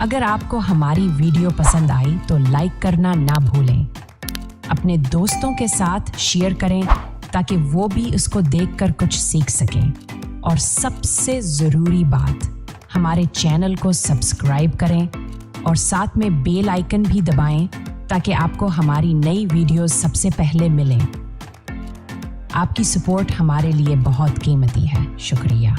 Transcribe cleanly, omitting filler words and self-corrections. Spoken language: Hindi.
अगर आपको हमारी वीडियो पसंद आई तो लाइक करना ना भूलें। अपने दोस्तों के साथ शेयर करें ताकि वो भी उसको देखकर कुछ सीख सकें। और सबसे ज़रूरी बात, हमारे चैनल को सब्सक्राइब करें और साथ में बेल आइकन भी दबाएं ताकि आपको हमारी नई वीडियोस सबसे पहले मिलें। आपकी सपोर्ट हमारे लिए बहुत कीमती है। शुक्रिया।